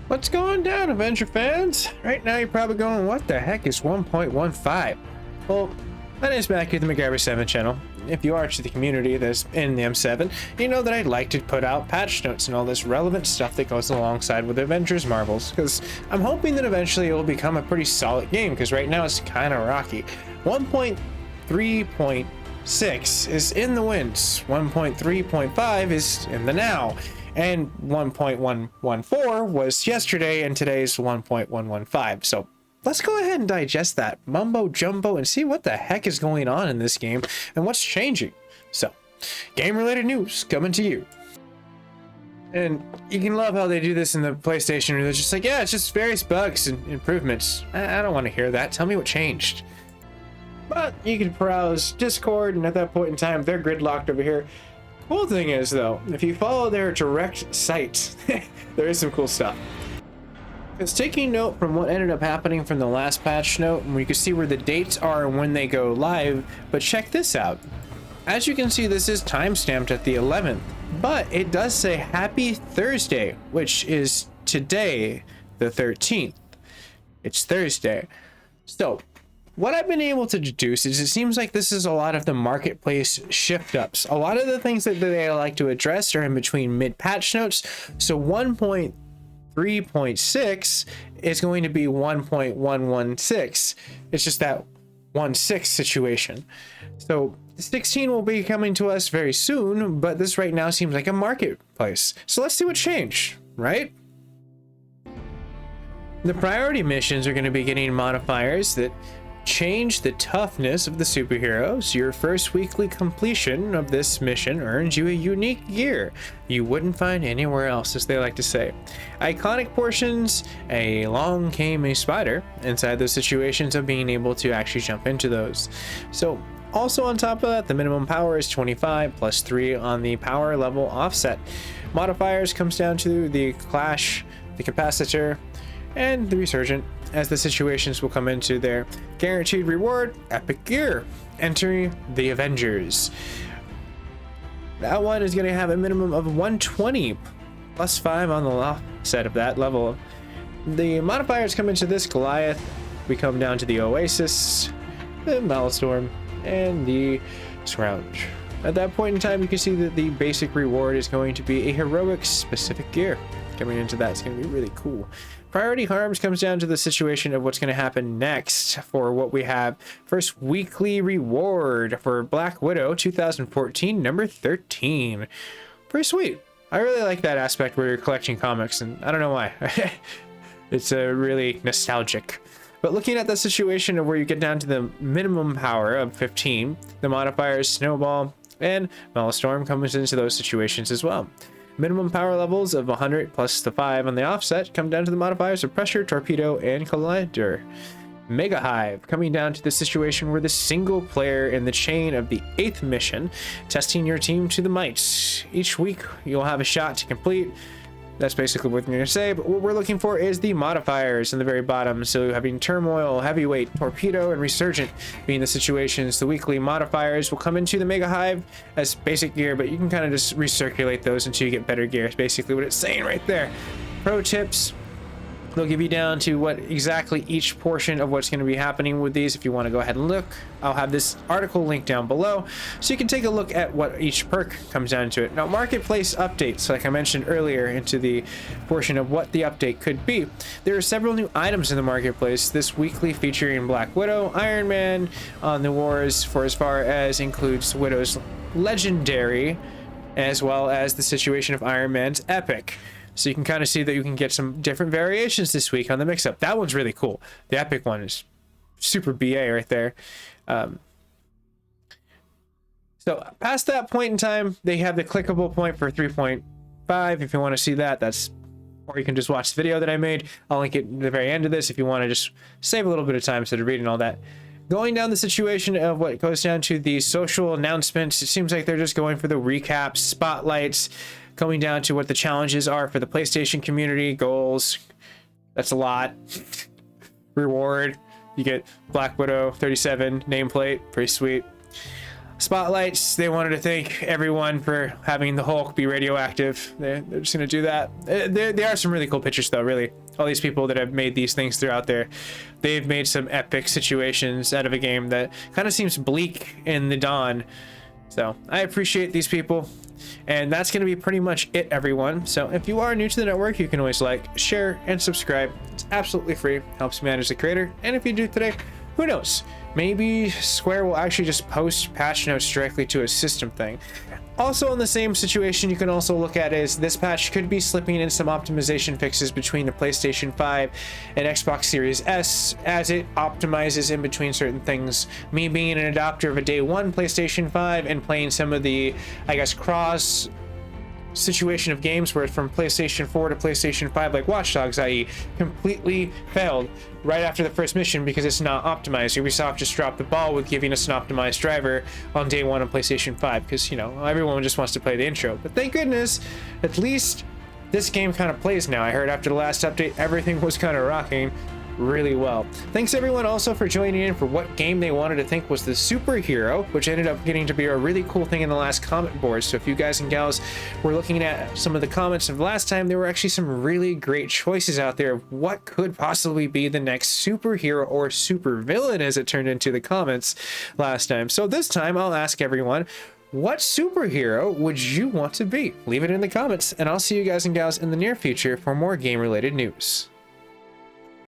What's going down, Avenger fans? Right now you're probably going, what the heck is 1.15? Well, my name is Matt here, the MacGyver7 channel. If you are to the community that's in the M7, you know that I'd like to put out patch notes and all this relevant stuff that goes alongside with Avengers Marvels, because I'm hoping that eventually it will become a pretty solid game, because right now it's kind of rocky. 1.3.6 is in the winds, 1.3.5 is in the now, and 1.114 was yesterday, and today's 1.115. So let's go ahead and digest that mumbo jumbo and see what the heck is going on in this game and what's changing. So, game related news coming to you. And you can love how they do this in the PlayStation, where they're just like, yeah, it's just various bugs and improvements. I don't want to hear that. Tell me what changed. But you can browse Discord, and at that point in time, they're gridlocked over here. Cool thing is, though, if you follow their direct site, there is some cool stuff. It's taking note from what ended up happening from the last patch note, and we can see where the dates are and when they go live, but check this out. As you can see, this is timestamped at the 11th, but it does say Happy Thursday, which is today, the 13th. It's Thursday. So, what I've been able to deduce is it seems like this is a lot of the marketplace shift ups. A lot of the things that they like to address are in between mid-patch notes, so 1.3.6 is going to be 1.116. It's just that 1.6 situation. So 16 will be coming to us very soon, but this right now seems like a marketplace. So let's see what changed, right? The priority missions are going to be getting modifiers that change the toughness of the superheroes. Your first weekly completion of this mission earns you a unique gear you wouldn't find anywhere else, as they like to say. Iconic portions, along came a spider inside those situations of being able to actually jump into those. So also on top of that, the minimum power is 25 plus 3 on the power level offset. Modifiers comes down to the clash, the capacitor, and the resurgent, as the situations will come into their guaranteed reward, epic gear, entering the Avengers. That one is going to have a minimum of 120 plus 5 on the offset of that level. The modifiers come into this Goliath. We come down to the Oasis, the Maelstrom, and the Scrounge. At that point in time, you can see that the basic reward is going to be a heroic specific gear. Coming into that, it's going to be really cool. Priority harms comes down to the situation of what's going to happen next for what we have. First weekly reward for Black Widow 2014 number 13. Pretty sweet. I really like that aspect where you're collecting comics, and I don't know why. It's really nostalgic. But looking at the situation of where you get down to the minimum power of 15, the modifiers Snowball and Maelstrom comes into those situations as well. Minimum power levels of 100 plus the 5 on the offset come down to the modifiers of Pressure, Torpedo, and Collider. Mega Hive coming down to the situation where the single player in the chain of the 8th mission, testing your team to the might. Each week you'll have a shot to complete. That's basically what I'm going to say, but what we're looking for is the modifiers in the very bottom. So having Turmoil, Heavyweight, Torpedo, and Resurgent being the situations. The weekly modifiers will come into the Mega Hive as basic gear, but you can kind of just recirculate those until you get better gear. It's basically what it's saying right there. Pro tips. They'll give you down to what exactly each portion of what's going to be happening with these if you want to go ahead and look. I'll have this article linked down below so you can take a look at what each perk comes down to it. Now, marketplace updates, like I mentioned earlier, into the portion of what the update could be. There are several new items in the marketplace this weekly featuring Black Widow, Iron Man on the wars, for as far as includes Widow's legendary, as well as the situation of Iron Man's epic. So you can kind of see that you can get some different variations this week on the mix-up. That one's really cool. The epic one is super BA right there. So past that point in time, they have the clickable point for 3.5. If you want to see that, or you can just watch the video that I made. I'll link it at the very end of this if you want to just save a little bit of time instead of reading all that. Going down the situation of what goes down to the social announcements, it seems like they're just going for the recaps, spotlights, coming down to what the challenges are for the PlayStation community, goals. That's a lot. Reward. You get Black Widow 37 nameplate. Pretty sweet. spotlights. They wanted to thank everyone for having the Hulk be radioactive. They're just gonna do that. There are some really cool pictures though, really. All these people that have made these things throughout there, they've made some epic situations out of a game that kind of seems bleak in the dawn. So I appreciate these people. And that's going to be pretty much it, everyone. So if you are new to the network, you can always like, share, and subscribe. It's absolutely free. Helps me manage the creator. And if you do today, who knows? Maybe Square will actually just post patch notes directly to a system thing. Also in the same situation, you can also look at is this patch could be slipping in some optimization fixes between the PlayStation 5 and Xbox Series S as it optimizes in between certain things. Me being an adopter of a day one PlayStation 5 and playing some of the, I guess, cross situation of games where it's from PlayStation 4 to PlayStation 5, like Watch Dogs, i.e. completely failed right after the first mission because it's not optimized. Ubisoft just dropped the ball with giving us an optimized driver on day one on PlayStation 5 because, you know, everyone just wants to play the intro. But thank goodness, at least this game kind of plays now. I heard after the last update, everything was kind of rocking really well. Thanks everyone also for joining in for what game they wanted to think was the superhero, which ended up getting to be a really cool thing in the last comment board. So if you guys and gals were looking at some of the comments of last time, there were actually some really great choices out there of what could possibly be the next superhero or supervillain as it turned into the comments last time. So this time I'll ask everyone, what superhero would you want to be? Leave it in the comments and I'll see you guys and gals in the near future for more game related news.